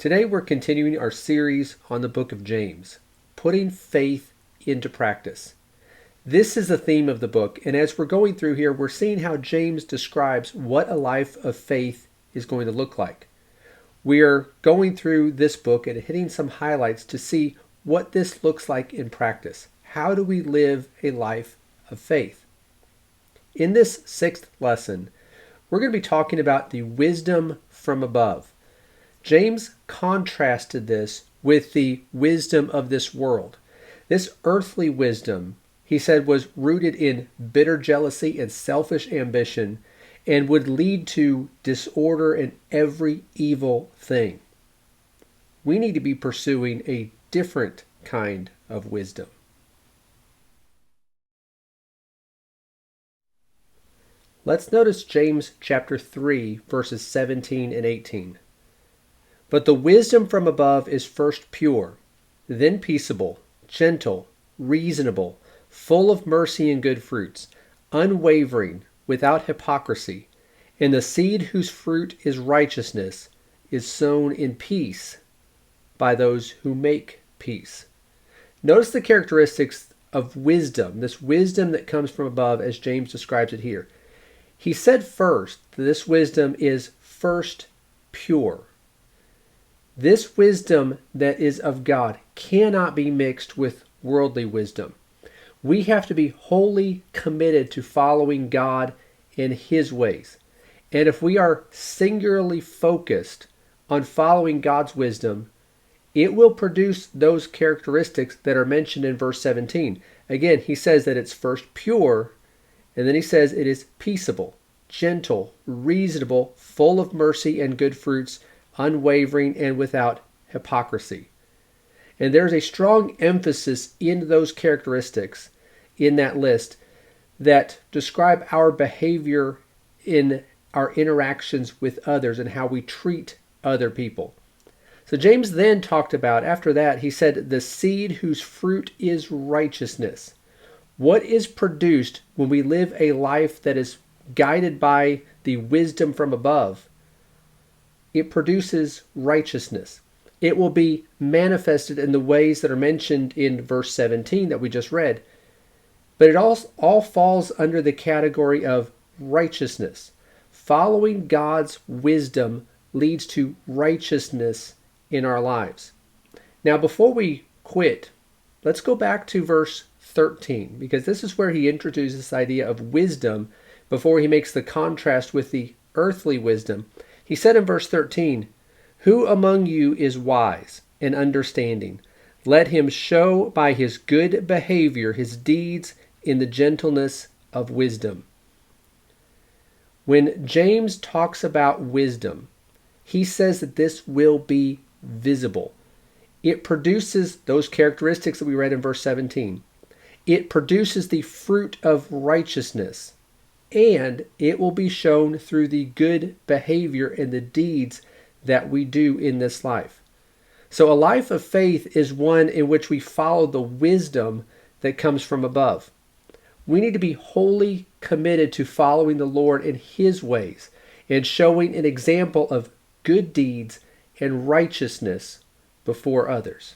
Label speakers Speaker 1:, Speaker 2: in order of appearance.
Speaker 1: Today we're continuing our series on the book of James, putting faith into practice. This is the theme of the book, and as we're going through here, we're seeing how James describes what a life of faith is going to look like. We are going through this book and hitting some highlights to see what this looks like in practice. How do we live a life of faith? In this sixth lesson, we're going to be talking about the wisdom from above. James contrasted this with the wisdom of this world. This earthly wisdom, he said, was rooted in bitter jealousy and selfish ambition and would lead to disorder and every evil thing. We need to be pursuing a different kind of wisdom. Let's notice James chapter 3, verses 17 and 18. But the wisdom from above is first pure, then peaceable, gentle, reasonable, full of mercy and good fruits, unwavering, without hypocrisy. And the seed whose fruit is righteousness is sown in peace by those who make peace. Notice the characteristics of wisdom, this wisdom that comes from above as James describes it here. He said first that this wisdom is first pure. This wisdom that is of God cannot be mixed with worldly wisdom. We have to be wholly committed to following God in His ways. And if we are singularly focused on following God's wisdom, it will produce those characteristics that are mentioned in verse 17. Again, he says that it's first pure, and then he says it is peaceable, gentle, reasonable, full of mercy and good fruits, unwavering, and without hypocrisy. And there's a strong emphasis in those characteristics in that list that describe our behavior in our interactions with others and how we treat other people. So James then talked about, after that, he said, the seed whose fruit is righteousness. What is produced when we live a life that is guided by the wisdom from above? It produces righteousness. It will be manifested in the ways that are mentioned in verse 17 that we just read. But it all falls under the category of righteousness. Following God's wisdom leads to righteousness in our lives. Now, before we quit, let's go back to verse 13, because this is where he introduces this idea of wisdom before he makes the contrast with the earthly wisdom. He said in verse 13, "Who among you is wise and understanding? Let him show by his good behavior his deeds in the gentleness of wisdom." When James talks about wisdom, he says that this will be visible. It produces those characteristics that we read in verse 17. It produces the fruit of righteousness. And it will be shown through the good behavior and the deeds that we do in this life. So a life of faith is one in which we follow the wisdom that comes from above. We need to be wholly committed to following the Lord in His ways and showing an example of good deeds and righteousness before others.